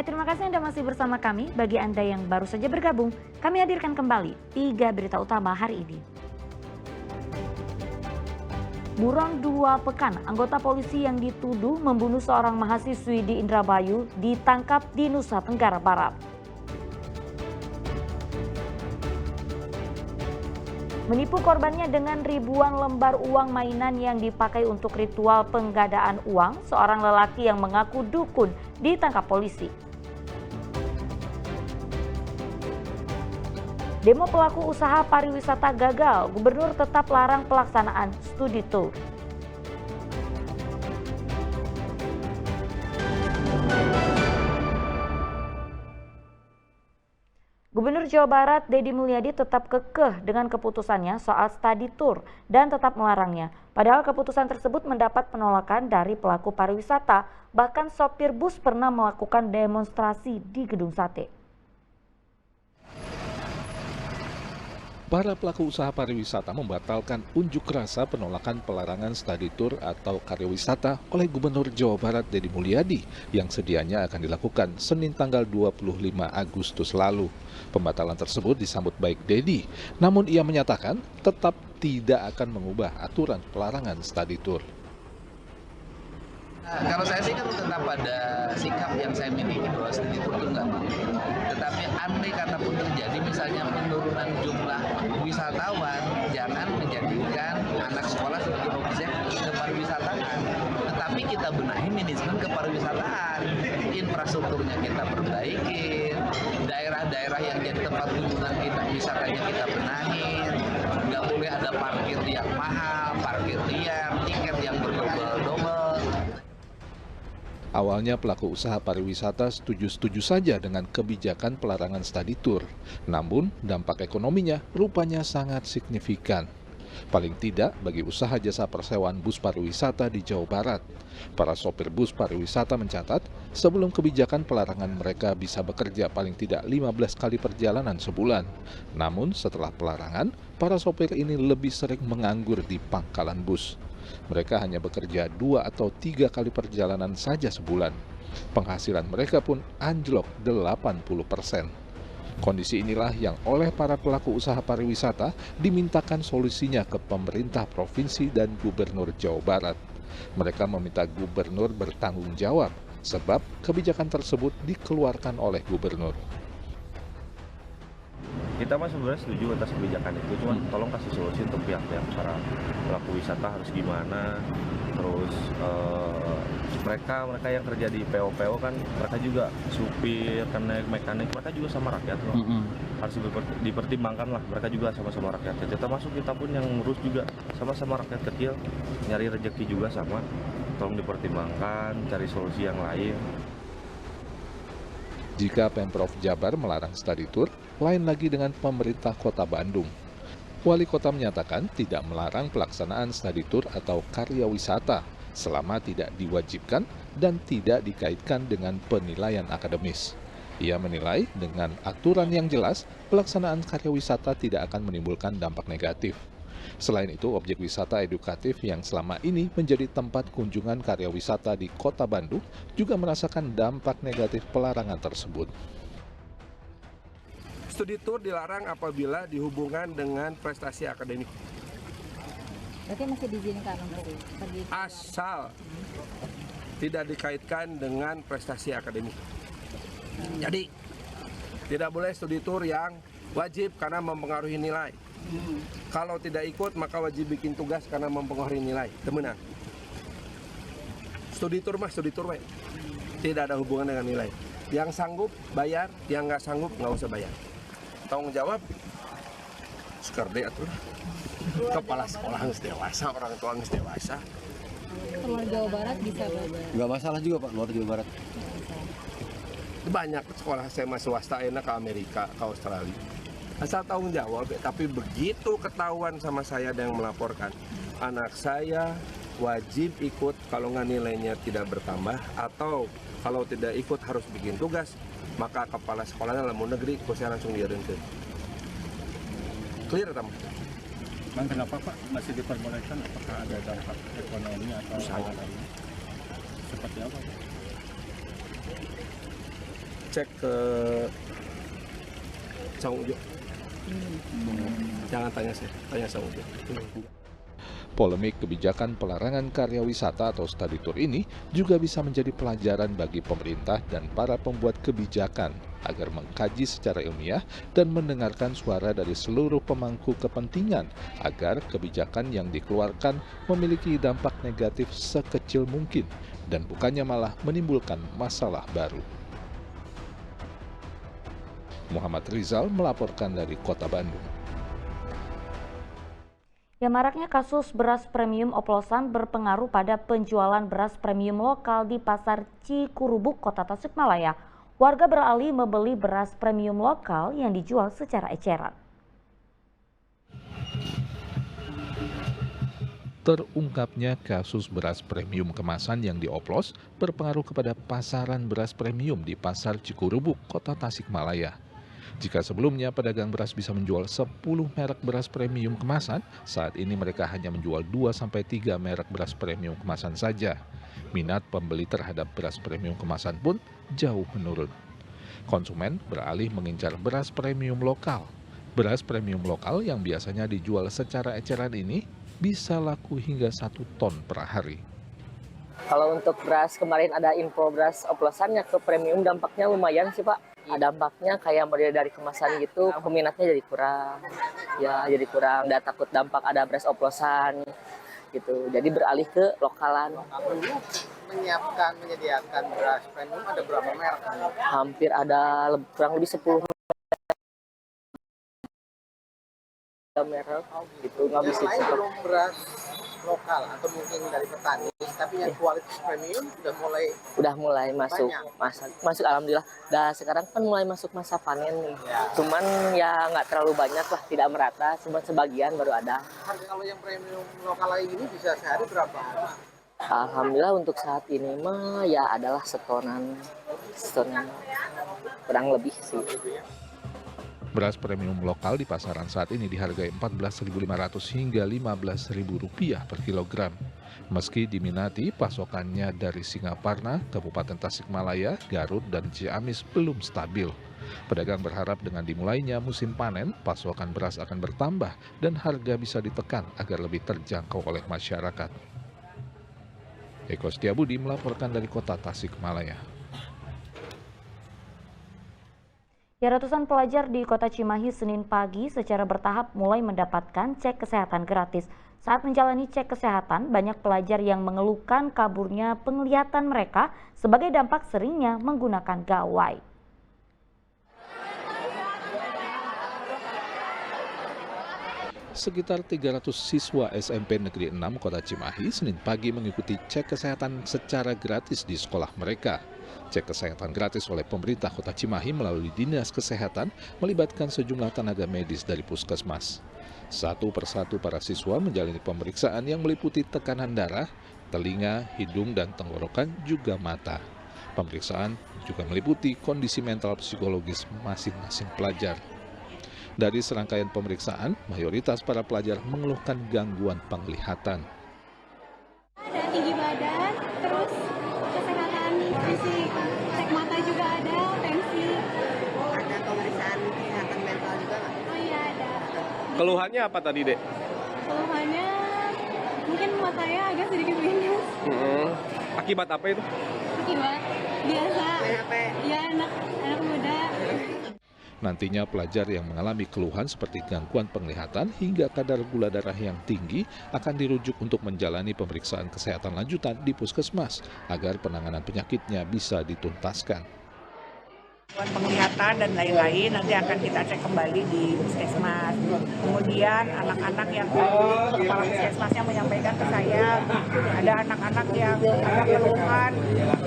Hai, terima kasih Anda masih bersama kami. Bagi Anda yang baru saja bergabung, kami hadirkan kembali 3 berita utama hari ini. Buron 2 pekan, anggota polisi yang dituduh membunuh seorang mahasiswi di Indramayu ditangkap di Nusa Tenggara Barat. Menipu korbannya dengan ribuan lembar uang mainan yang dipakai untuk ritual penggadaan uang, seorang lelaki yang mengaku dukun ditangkap polisi. Demo pelaku usaha pariwisata gagal, gubernur tetap larang pelaksanaan studi tour. Gubernur Jawa Barat Deddy Mulyadi tetap kekeh dengan keputusannya soal study tour dan tetap melarangnya. Padahal keputusan tersebut mendapat penolakan dari pelaku pariwisata, bahkan sopir bus pernah melakukan demonstrasi di Gedung Sate. Para pelaku usaha pariwisata membatalkan unjuk rasa penolakan pelarangan study tour atau karya wisata oleh Gubernur Jawa Barat Deddy Mulyadi yang sedianya akan dilakukan Senin tanggal 25 Agustus lalu. Pembatalan tersebut disambut baik Deddy, namun ia menyatakan tetap tidak akan mengubah aturan pelarangan study tour. Kalau saya sih kan tetap pada sikap yang saya miliki bahwa studi tour itu nggak mau. Tetapi andai kata pun terjadi misalnya penurunan jumlah wisatawan, jangan menjadikan anak sekolah sebagai objek kepariwisataan. Tetapi kita benahi manajemen kepariwisataan, infrastrukturnya kita perbaiki, daerah-daerah yang jadi tempat kunjungan kita wisatanya kita benahin, nggak boleh ada parkir yang mahal, parkir liar, tiket yang berdobel-dobel. Awalnya pelaku usaha pariwisata setuju-setuju saja dengan kebijakan pelarangan study tour. Namun dampak ekonominya rupanya sangat signifikan. Paling tidak bagi usaha jasa persewaan bus pariwisata di Jawa Barat. Para sopir bus pariwisata mencatat sebelum kebijakan pelarangan mereka bisa bekerja paling tidak 15 kali perjalanan sebulan. Namun setelah pelarangan, para sopir ini lebih sering menganggur di pangkalan bus. Mereka hanya bekerja 2 atau 3 kali perjalanan saja sebulan. Penghasilan mereka pun anjlok 80%. Kondisi inilah yang oleh para pelaku usaha pariwisata dimintakan solusinya ke pemerintah provinsi dan Gubernur Jawa Barat. Mereka meminta gubernur bertanggung jawab sebab kebijakan tersebut dikeluarkan oleh gubernur. Kita mah sebenarnya setuju atas kebijakan itu, cuma tolong kasih solusi untuk pihak-pihak para pelaku wisata harus gimana. Terus mereka yang kerja di PO kan mereka juga supir, mekanik, mereka juga sama rakyat loh. Harus dipertimbangkan lah, mereka juga sama-sama rakyat kecil. Termasuk kita pun yang ngurus juga sama-sama rakyat kecil, nyari rezeki juga sama. Tolong dipertimbangkan, cari solusi yang lain. Jika Pemprov Jabar melarang study tour, lain lagi dengan pemerintah Kota Bandung. Wali Kota menyatakan tidak melarang pelaksanaan study tour atau karya wisata selama tidak diwajibkan dan tidak dikaitkan dengan penilaian akademis. Ia menilai dengan aturan yang jelas, pelaksanaan karya wisata tidak akan menimbulkan dampak negatif. Selain itu, objek wisata edukatif yang selama ini menjadi tempat kunjungan karya wisata di Kota Bandung juga merasakan dampak negatif pelarangan tersebut. Studi tour dilarang apabila dihubungkan dengan prestasi akademik. Berarti masih diizinkan untuk pergi? Asal tidak dikaitkan dengan prestasi akademik. Jadi, tidak boleh studi tour yang wajib karena mempengaruhi nilai. Kalau tidak ikut maka wajib bikin tugas karena mempengaruhi nilai. Temenan. Studi tour mah studi tour, tidak ada hubungan dengan nilai. Yang sanggup bayar, yang nggak sanggup nggak usah bayar. Tanggung jawab, sekerde atuh. Kepala sekolah harus dewasa, orang tua harus dewasa. Luar Jawa Barat bisa belajar? Nggak masalah juga Pak, luar Jawa Barat. Banyak sekolah SMA swasta enak ke Amerika, ke Australia. Asal tanggung jawab, tapi begitu ketahuan sama saya ada yang melaporkan, anak saya wajib ikut kalau nggak nilainya tidak bertambah, atau kalau tidak ikut harus bikin tugas, maka kepala sekolahnya dalam negeri, saya langsung diarahkan. Clear tamu? Bang, kenapa Pak masih diperbolehkan? Apakah ada dampak ekonomi atau hal lain? Seperti apa Pak? cek ke Sang Ujo. Jangan tanya saya, tanya Sang Ujo. Polemik kebijakan pelarangan karya wisata atau study tour ini juga bisa menjadi pelajaran bagi pemerintah dan para pembuat kebijakan agar mengkaji secara ilmiah dan mendengarkan suara dari seluruh pemangku kepentingan agar kebijakan yang dikeluarkan memiliki dampak negatif sekecil mungkin dan bukannya malah menimbulkan masalah baru. Muhammad Rizal melaporkan dari Kota Bandung. Ya, maraknya kasus beras premium oplosan berpengaruh pada penjualan beras premium lokal di Pasar Cikurubuk, Kota Tasikmalaya. Warga beralih membeli beras premium lokal yang dijual secara eceran. Terungkapnya kasus beras premium kemasan yang dioplos berpengaruh kepada pasaran beras premium di Pasar Cikurubuk, Kota Tasikmalaya. Jika sebelumnya pedagang beras bisa menjual 10 merek beras premium kemasan, saat ini mereka hanya menjual 2-3 merek beras premium kemasan saja. Minat pembeli terhadap beras premium kemasan pun jauh menurun. Konsumen beralih mengincar beras premium lokal. Beras premium lokal yang biasanya dijual secara eceran ini bisa laku hingga 1 ton per hari. Kalau untuk beras, kemarin ada info beras oplosannya ke premium, dampaknya lumayan sih Pak. Dampaknya kayak model dari kemasan gitu, peminatnya jadi kurang. Ya, jadi kurang. Dan takut dampak ada beras oplosan gitu. Jadi beralih ke lokalan. Menyediakan beras premium ada berapa merek? Hampir ada kurang lebih 10 merek gitu. Nggak bisa belum beras lokal atau mungkin dari petani, tapi yang kualitas premium udah mulai masuk alhamdulillah. Dan sekarang kan mulai masuk masa panen nih. Cuman ya nggak terlalu banyak lah, tidak merata, cuma sebagian baru ada. Harga kalau yang premium lokal lagi ini bisa sehari berapa? Alhamdulillah untuk saat ini mah ya adalah setonan kurang lebih sih. Beras premium lokal di pasaran saat ini dihargai Rp14.500 hingga Rp15.000 per kilogram. Meski diminati, pasokannya dari Singaparna, Kabupaten Tasikmalaya, Garut, dan Ciamis belum stabil. Pedagang berharap dengan dimulainya musim panen, pasokan beras akan bertambah dan harga bisa ditekan agar lebih terjangkau oleh masyarakat. Eko Setiabudi melaporkan dari Kota Tasikmalaya. Ya, ratusan pelajar di Kota Cimahi Senin pagi secara bertahap mulai mendapatkan cek kesehatan gratis. Saat menjalani cek kesehatan, banyak pelajar yang mengeluhkan kaburnya penglihatan mereka sebagai dampak seringnya menggunakan gawai. Sekitar 300 siswa SMP Negeri 6 Kota Cimahi Senin pagi mengikuti cek kesehatan secara gratis di sekolah mereka. Cek kesehatan gratis oleh pemerintah Kota Cimahi melalui Dinas Kesehatan melibatkan sejumlah tenaga medis dari puskesmas. Satu persatu para siswa menjalani pemeriksaan yang meliputi tekanan darah, telinga, hidung, dan tenggorokan juga mata. Pemeriksaan juga meliputi kondisi mental psikologis masing-masing pelajar. Dari serangkaian pemeriksaan, mayoritas para pelajar mengeluhkan gangguan penglihatan. Ada tinggi badan, terus kesehatan fisik, cek mata juga ada, tensi. Ada pemeriksaan kesehatan mental juga nggak? Oh iya ada. Keluhannya apa tadi, Dek? Keluhannya mungkin matanya agak sedikit minus. Akibat apa itu? Akibat biasa. Ya anak muda. Nantinya pelajar yang mengalami keluhan seperti gangguan penglihatan hingga kadar gula darah yang tinggi akan dirujuk untuk menjalani pemeriksaan kesehatan lanjutan di puskesmas agar penanganan penyakitnya bisa dituntaskan. Penglihatan dan lain-lain nanti akan kita cek kembali di puskesmas. Kemudian anak-anak yang kepala puskesmasnya menyampaikan ke saya, ada anak-anak yang ada keluhan,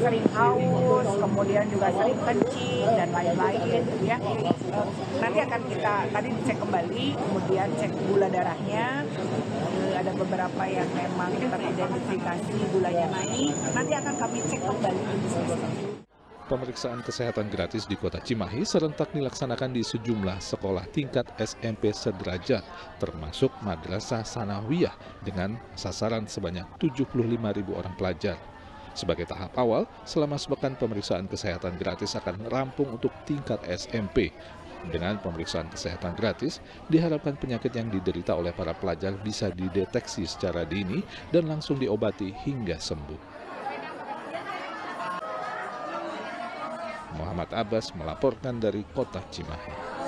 sering haus, kemudian juga sering kencing dan lain-lain. Ya, nanti akan kita tadi dicek kembali, kemudian cek gula darahnya. Ada beberapa yang memang kita identifikasi gulanya naik, nanti akan kami cek kembali di puskesmas. Pemeriksaan kesehatan gratis di Kota Cimahi serentak dilaksanakan di sejumlah sekolah tingkat SMP sederajat, termasuk Madrasah Sanawiyah dengan sasaran sebanyak 75.000 orang pelajar. Sebagai tahap awal, selama sepekan pemeriksaan kesehatan gratis akan rampung untuk tingkat SMP. Dengan pemeriksaan kesehatan gratis, diharapkan penyakit yang diderita oleh para pelajar bisa dideteksi secara dini dan langsung diobati hingga sembuh. Muhammad Abbas melaporkan dari Kota Cimahi.